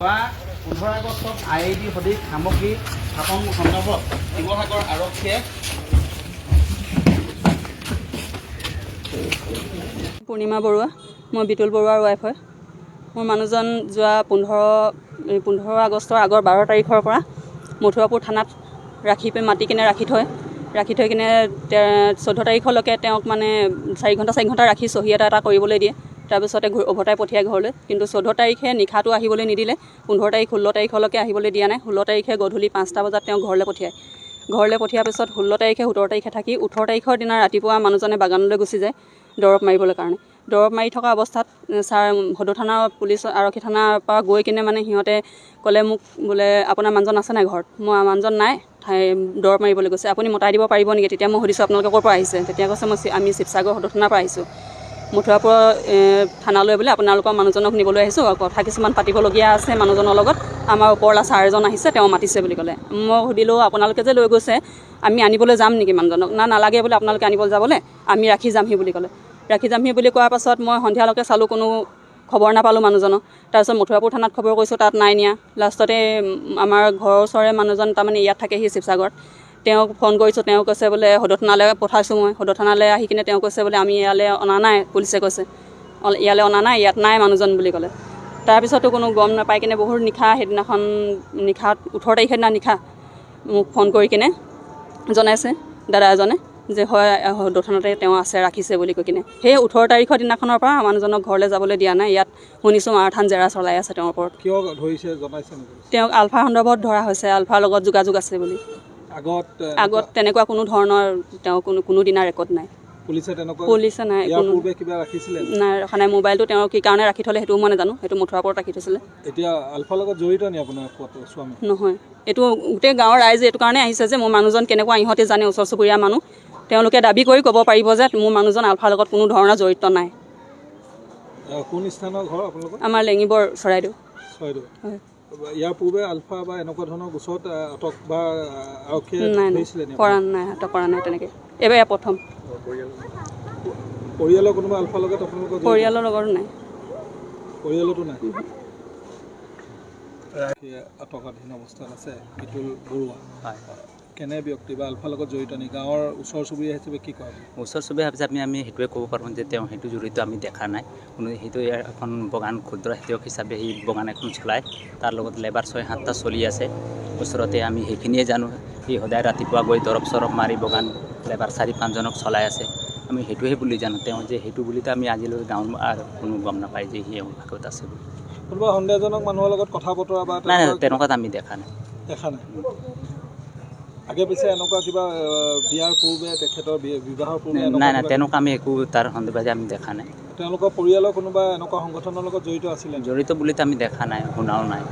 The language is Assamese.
15 আগষ্টত IID সদৃশ সামগ্ৰী স্থাপন সন্দৰ্ভত শিৱসাগৰ আৰক্ষীয়ে পূৰ্ণিমা বৰুৱা মই বিতুল বৰুৱাৰ ৱাইফ হয়। মোৰ মানুহজন যোৱা 15 আগষ্টৰ আগৰ 12 তাৰিখৰ পৰা মথুৰাপুৰ থানাত মাতি কিনে ৰাখি থৈ কিনে 14 তাৰিখলৈকে তেওঁক মানে 4 ঘণ্টা ৰাখি চহী এটা কৰিবলৈ দিয়ে। তাৰপিছতে উভতাই পঠিয়াই ঘৰলৈ। কিন্তু 14 তাৰিখে নিশাটো আহিবলৈ নিদিলে। 15 তাৰিখ 16 তাৰিখলৈকে আহিবলৈ দিয়া নাই। 16 তাৰিখে গধূলি 5টা বজাত তেওঁ ঘৰলৈ পঠিয়াৰ পিছত 16 তাৰিখে 17 তাৰিখে থাকি 18 তাৰিখৰ দিনা ৰাতিপুৱা মানুহজনে বাগানলৈ গুচি যায় দৰৱ মাৰিবলৈ কাৰণে। দৰৱ মাৰি থকা অৱস্থাত সদৰ থানা পুলিচ আৰক্ষী থানাৰ পৰা গৈ কিনে মানে সিহঁতে ক'লে মোক বোলে আপোনাৰ মানুহজন আছে নাই ঘৰত? মই মানুহজন নাই, দৰৱ মাৰিবলৈ গৈছে, আপুনি মতাই দিব পাৰিব নেকি? তেতিয়া মই সুধিছোঁ আপোনালোকে ক'ৰ পৰা আহিছে? তেতিয়া কৈছে আমি শিৱসাগৰ সদৰ থানাৰ পৰা আহিছোঁ, মথুৰাপুৰ থানালৈ বোলে আপোনালোকৰ মানুহজনক নিবলৈ আহিছোঁ, কথা কিছুমান পাতিবলগীয়া আছে মানুহজনৰ লগত, আমাৰ ওপৰলা ছাৰ এজন আহিছে, তেওঁ মাতিছে বুলি ক'লে। মই সুধিলোঁ আপোনালোকে যে লৈ গৈছে আমি আনিবলৈ যাম নেকি মানুহজনক? নালাগে বোলে আপোনালোকে আনিবলৈ যাবলৈ, আমি ৰাখি যামহি বুলি ক'লে। ৰাখি যামহি বুলি কোৱাৰ পাছত মই সন্ধিয়ালৈকে চালোঁ, কোনো খবৰ নাপালোঁ মানুহজনক। তাৰপিছত মথুৰাপুৰ থানাত খবৰ কৰিছোঁ, তাত নাই নিয়া। লাষ্টতে আমাৰ ঘৰৰ ওচৰৰে মানুহজন তাৰমানে ইয়াত থাকেহি শিৱসাগৰত, তেওঁক ফোন কৰিছোঁ, তেওঁ কৈছে বোলে সদৰ থানালৈ পঠাইছোঁ। মই সদৰ থানালৈ আহি কিনে তেওঁ কৈছে বোলে আমি ইয়ালৈ অনা নাই, পুলিচে কৈছে ইয়ালৈ অনা নাই, ইয়াত নাই মানুহজন বুলি ক'লে। তাৰপিছতো কোনো গম নাপাই কিনে বহুত নিশা 18 তাৰিখে দিনা নিশা মোক ফোন কৰি কিনে জনাইছে দাদা এজনে যে হয় সদৰ থানাতে তেওঁ আছে, ৰাখিছে বুলি কৈ কিনে। সেই 18 তাৰিখৰ দিনাখনৰ পৰা মানুহজনক ঘৰলৈ যাবলৈ দিয়া নাই। ইয়াত শুনিছোঁ মাৰথান জেৰা চলাই আছে তেওঁৰ ওপৰত। কিয় ধৰিছে জনাইছে নেকি? তেওঁক আলফা সন্দৰ্ভত ধৰা হৈছে, আলফাৰ লগত যোগাযোগ আছে বুলি। আগত তেনেকুৱা কোনো ধৰণৰ তেওঁ কোনো দিনা ৰেকৰ্ড নাই। পুলিচে নাই ৰখা নাই। মোবাইলটো তেওঁ কি কাৰণে ৰাখি থ'লে সেইটোও মই নাজানো, সেইটো মথুৰাপুৰত ৰাখি থৈছিলে। এতিয়া আলফাৰ লগত জড়িত নি আপোনাৰ স্বামী? নহয়, এইটো গোটেই গাঁৱৰ ৰাইজে এইটো কাৰণে আহিছে যে মোৰ মানুহজন কেনেকুৱা, ইহঁতে জানে, ওচৰ চুবুৰীয়া মানুহ, তেওঁলোকে দাবী কৰি ক'ব পাৰিব যে মোৰ মানুহজন আলফাৰ লগত কোনো ধৰণৰ জড়িত নাই। কোন স্থানৰ ঘৰ আপোনালোকৰ? আমাৰ লেঙিবৰ চৰাইদেউ। হয়। ইয়াৰ পূৰ্বে আলফা বা এনেকুৱা ধৰণৰ গোচৰত আটক বা আৰক্ষীয়ে ধৰিছিলে নি? আটক কৰা নাই তেনেকৈ, এইবাৰ প্ৰথম। পৰিয়ালৰ কোনোবা আলফাৰ লগত আপোনালোকৰ? পৰিয়ালৰ লগতো নাই। পৰিয়ালতো নাই। আটকাধীন অৱস্থাত আছে বিতুল বৰুৱা। কেনে ব্যক্তি বা আলফাৰ লগত জড়িত নেকি? গাঁৱৰ ওচৰ চুবুৰীয়া হিচাপে কি কয়? ওচৰ চুবুৰীয়া হিচাপে আমি সেইটোৱে ক'ব পাৰোঁ যে তেওঁ সেইটো জড়িত আমি দেখা নাই। সেইটো এখন বাগান, ক্ষুদ্ৰ খেতিয়ক হিচাপে সি বাগান এখন চলায়, তাৰ লগত লেবাৰ 6-7টা চলি আছে ওচৰতে। আমি সেইখিনিয়ে জানো, সি সদায় ৰাতিপুৱা গৈ দৰৱ চৰব মাৰি বাগান লেবাৰ 4-5জনক চলাই আছে। আমি সেইটোৱে বুলি জানো। তেওঁ যে সেইটো বুলিতো আমি আজিলৈ গাঁৱৰ আৰু কোনো গম নাপায় যে সি ভাগত আছে বুলি। কোনোবা সন্দেহজনক মানুহৰ লগত কথা বতৰা বা নাই, তেনেকুৱাত আমি দেখা নাই। আগে পিছে এনেকুৱা কিবা বিয়াৰ পূৰ্বে তেখেতৰ বিবাহৰ পূৰ্বে? নাই, তেনেকুৱা আমি একো তাৰ সন্দেহবাদী আমি দেখা নাই। তেওঁলোকৰ পৰিয়ালৰ কোনোবা এনেকুৱা সংগঠনৰ লগত জড়িত আছিলে? জড়িত বুলিতো আমি দেখা নাই, শুনাও নাই।